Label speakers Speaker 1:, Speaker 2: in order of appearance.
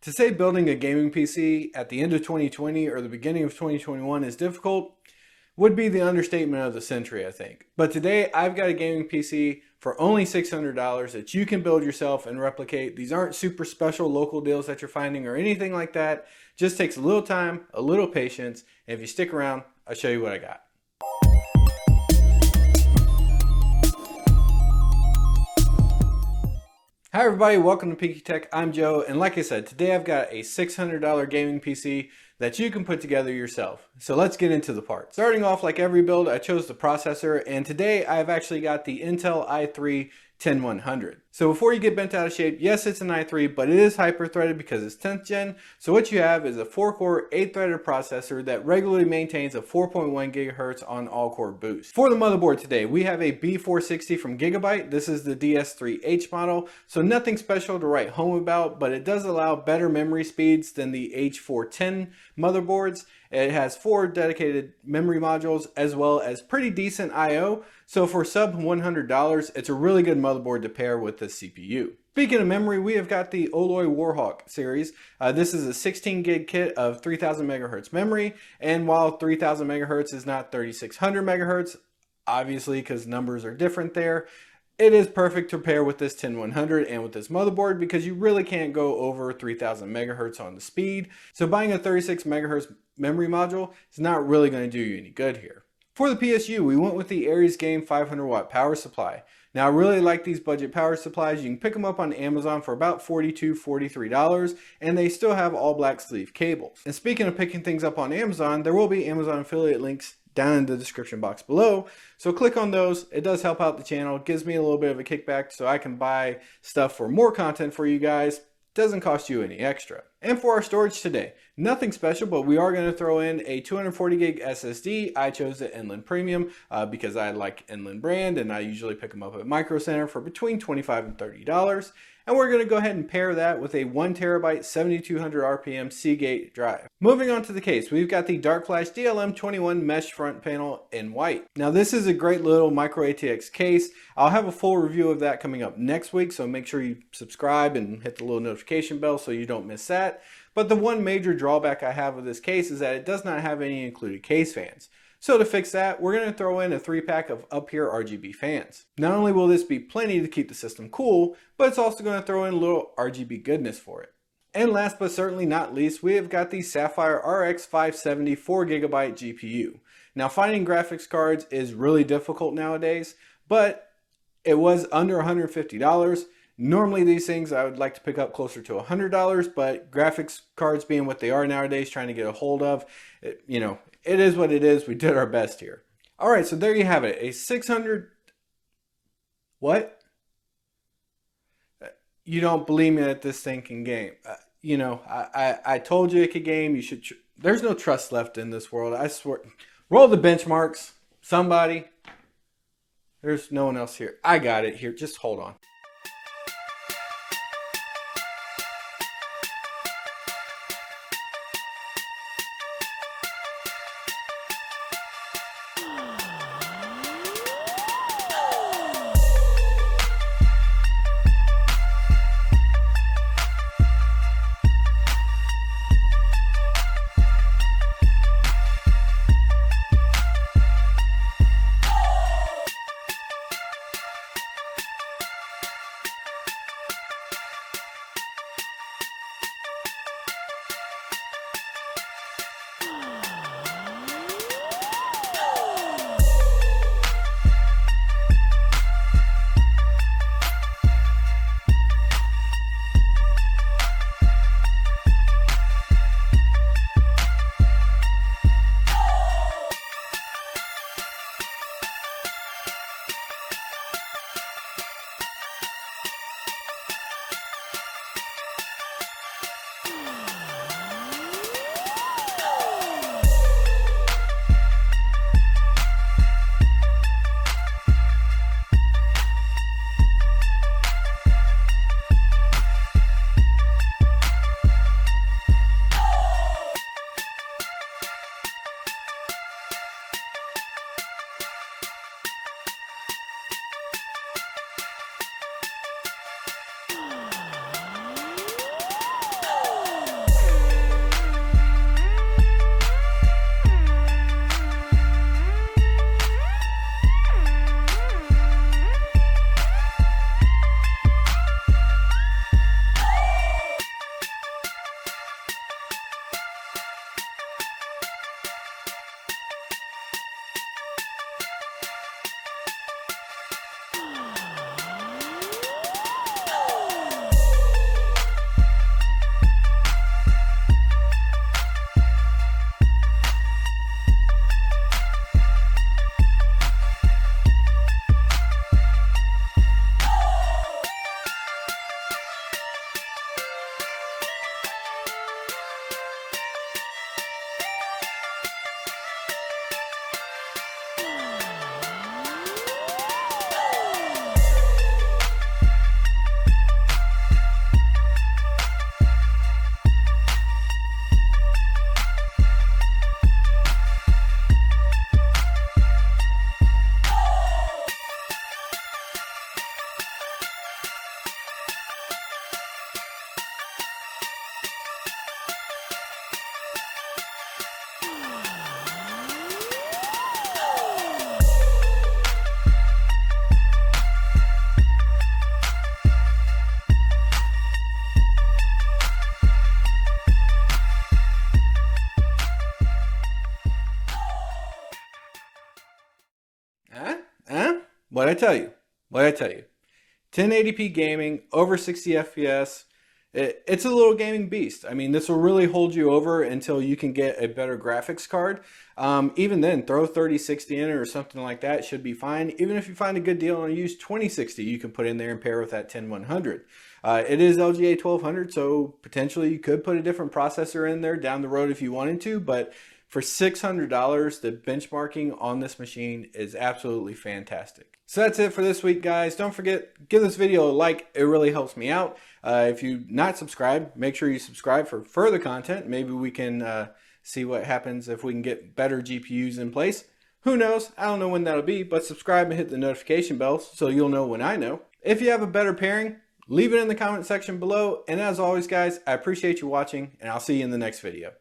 Speaker 1: To say building a gaming PC at the end of 2020 or the beginning of 2021 is difficult would be the understatement of the century, I think. But today I've got a gaming PC for only $600 that you can build yourself and replicate. These aren't super special local deals that you're finding or anything like that. Just takes a little time, a little patience, and if you stick around, I'll show you what I got. Hi everybody, welcome to Pinky Tech. I'm Joe, and like I said, today I've got a $600 gaming PC that you can put together yourself. So let's get into the parts. Starting off, like every build, I chose the processor, and today I've actually got the Intel i3 10100. So before you get bent out of shape, yes, it's an i3, but it is hyper-threaded because it's 10th gen. So what you have is a 4-core, 8-threaded processor that regularly maintains a 4.1 gigahertz on all-core boost. For the motherboard today, we have a B460 from Gigabyte. This is the DS3H model, so nothing special to write home about, but it does allow better memory speeds than the H410 motherboards. It has 4 dedicated memory modules as well as pretty decent I/O. So for sub $100, it's a really good motherboard to pair with this CPU. Speaking of memory, we have got the Alloy Warhawk series. This is a 16 gig kit of 3000 megahertz memory. And while 3000 megahertz is not 3600 megahertz, obviously because numbers are different there, it is perfect to pair with this 10100 and with this motherboard because you really can't go over 3000 megahertz on the speed. So buying a 36 megahertz memory module is not really going to do you any good here. For the PSU, we went with the Aries Game 500 watt power supply. Now I really like these budget power supplies. You can pick them up on Amazon for about $42, $43, and they still have all black sleeve cables. And speaking of picking things up on Amazon, there will be Amazon affiliate links down in the description box below. So click on those. It does help out the channel. It gives me a little bit of a kickback so I can buy stuff for more content for you guys. Doesn't cost you any extra. And for our storage today, nothing special, but we are going to throw in a 240 gig SSD. I chose the Inland Premium because I like Inland brand, and I usually pick them up at Micro Center for between $25 and $30. And we're going to go ahead and pair that with a 1 terabyte 7200 RPM Seagate drive. Moving on to the case, we've got the Dark Flash DLM21 mesh front panel in white. Now this is a great little micro ATX case. I'll have a full review of that coming up next week, so make sure you subscribe and hit the little notification bell so you don't miss that. But the one major drawback I have with this case is that it does not have any included case fans. So to fix that, we're going to throw in a 3-pack of up here RGB fans. Not only will this be plenty to keep the system cool, but it's also going to throw in a little RGB goodness for it. And last but certainly not least, we have got the Sapphire RX 570 4GB GPU. Now finding graphics cards is really difficult nowadays, but it was under $150. Normally these things I would like to pick up closer to $100, but graphics cards being what they are nowadays, trying to get a hold of, it is what it is. We did our best here. All right, so there you have it. A 600... What? You don't believe me that this thing can game. I told you it could game. You should... There's no trust left in this world. I swear. Roll the benchmarks. Somebody. There's no one else here. I got it here. Just hold on. What I tell you, 1080p gaming, over 60 FPS, it's a little gaming beast. I mean, this will really hold you over until you can get a better graphics card. Even then, throw 3060 in it or something like that, should be fine. Even if you find a good deal on a used 2060, you can put in there and pair with that 10100. It is LGA 1200, so potentially you could put a different processor in there down the road if you wanted to, but for $600, the benchmarking on this machine is absolutely fantastic. So that's it for this week, guys. Don't forget, give this video a like. It really helps me out. If you're not subscribed, make sure you subscribe for further content. Maybe we can see what happens if we can get better GPUs in place. Who knows? I don't know when that'll be, but subscribe and hit the notification bell so you'll know when I know. If you have a better pairing, leave it in the comment section below. And as always, guys, I appreciate you watching, and I'll see you in the next video.